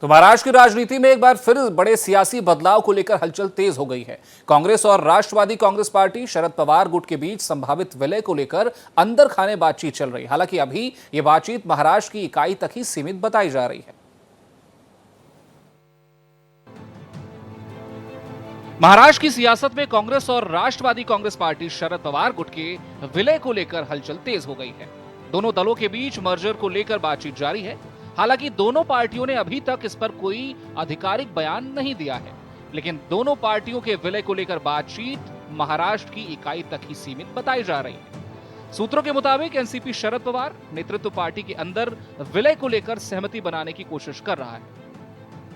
तो महाराष्ट्र की राजनीति में एक बार फिर बड़े सियासी बदलाव को लेकर हलचल तेज हो गई है। कांग्रेस और राष्ट्रवादी कांग्रेस पार्टी शरद पवार गुट के बीच संभावित विलय को लेकर अंदर खाने बातचीत चल रही है। हालांकि अभी ये बातचीत महाराष्ट्र की इकाई तक ही सीमित बताई जा रही है। महाराष्ट्र की सियासत में कांग्रेस और राष्ट्रवादी कांग्रेस पार्टी शरद पवार गुट के विलय को लेकर हलचल तेज हो गई है। दोनों दलों के बीच मर्जर को लेकर बातचीत जारी है। हालांकि दोनों पार्टियों ने अभी तक इस पर कोई आधिकारिक बयान नहीं दिया है, लेकिन दोनों पार्टियों के विलय को लेकर बातचीत महाराष्ट्र की इकाई तक ही सीमित बताई जा रही है। सूत्रों के मुताबिक एनसीपी शरद पवार नेतृत्व पार्टी के अंदर विलय को लेकर सहमति बनाने की कोशिश कर रहा है।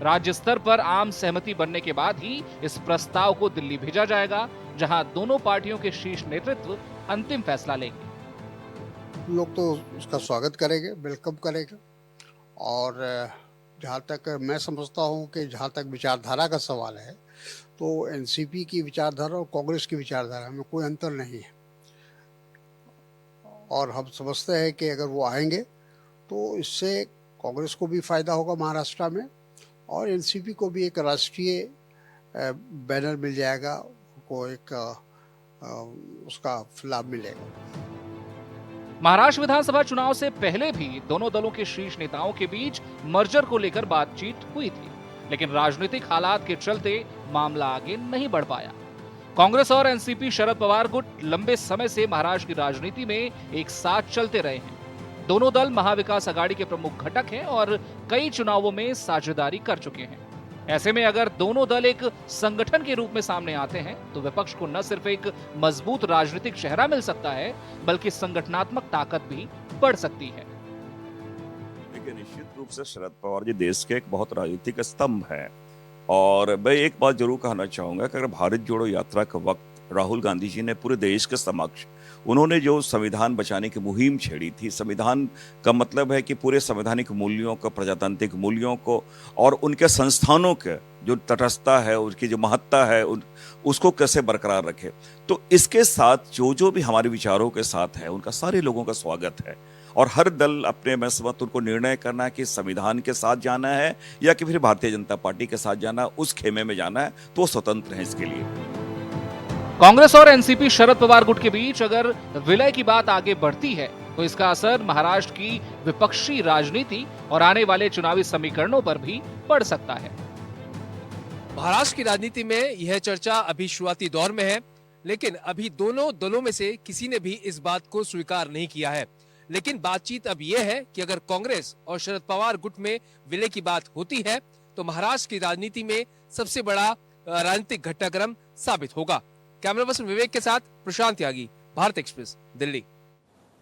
राज्य स्तर पर आम सहमति बनने के बाद ही इस प्रस्ताव को दिल्ली भेजा जाएगा, जहां दोनों पार्टियों के शीर्ष नेतृत्व अंतिम फैसला लेंगे। लोग तो उसका स्वागत करेंगे, वेलकम करेंगे। और जहाँ तक मैं समझता हूँ कि जहाँ तक विचारधारा का सवाल है, तो एनसीपी की विचारधारा और कांग्रेस की विचारधारा में कोई अंतर नहीं है। और हम समझते हैं कि अगर वो आएंगे तो इससे कांग्रेस को भी फायदा होगा महाराष्ट्र में, और एनसीपी को भी एक राष्ट्रीय बैनर मिल जाएगा, उनको एक उसका लाभ मिलेगा। महाराष्ट्र विधानसभा चुनाव से पहले भी दोनों दलों के शीर्ष नेताओं के बीच मर्जर को लेकर बातचीत हुई थी, लेकिन राजनीतिक हालात के चलते मामला आगे नहीं बढ़ पाया। कांग्रेस और एनसीपी शरद पवार गुट लंबे समय से महाराष्ट्र की राजनीति में एक साथ चलते रहे हैं। दोनों दल महाविकास आघाड़ी के प्रमुख घटक हैं और कई चुनावों में साझेदारी कर चुके हैं। ऐसे में अगर दोनों दल एक संगठन के रूप में सामने आते हैं तो विपक्ष को न सिर्फ एक मजबूत राजनीतिक चेहरा मिल सकता है, बल्कि संगठनात्मक ताकत भी बढ़ सकती है। देखिए, निश्चित रूप से शरद पवार जी देश के एक बहुत राजनीतिक स्तंभ है। और मैं एक बात जरूर कहना चाहूंगा कि अगर भारत जोड़ो यात्रा के वक्त राहुल गांधी जी ने पूरे देश के समक्ष उन्होंने जो संविधान बचाने की मुहिम छेड़ी थी, संविधान का मतलब है कि पूरे संवैधानिक मूल्यों को, प्रजातांत्रिक मूल्यों को और उनके संस्थानों के जो तटस्थता है, उसकी जो महत्ता है, उसको कैसे बरकरार रखे। तो इसके साथ जो भी हमारे विचारों के साथ है, उनका सारे लोगों का स्वागत है। और हर दल अपने में समझ उनको निर्णय करना है कि संविधान के साथ जाना है या कि फिर भारतीय जनता पार्टी के साथ जाना, उस खेमे में जाना है, तो स्वतंत्र है इसके लिए। कांग्रेस और एनसीपी शरद पवार गुट के बीच अगर विलय की बात आगे बढ़ती है तो इसका असर महाराष्ट्र की विपक्षी राजनीति और आने वाले चुनावी समीकरणों पर भी पड़ सकता है। महाराष्ट्र की राजनीति में यह चर्चा अभी शुरुआती दौर में है, लेकिन अभी दोनों दलों में से किसी ने भी इस बात को स्वीकार नहीं किया है। लेकिन बातचीत अब यह है कि अगर कांग्रेस और शरद पवार गुट में विलय की बात होती है तो महाराष्ट्र की राजनीति में सबसे बड़ा राजनीतिक घटनाक्रम साबित होगा। कैमरा पर्सन विवेक के साथ प्रशांत त्यागी, भारत एक्सप्रेस, दिल्ली।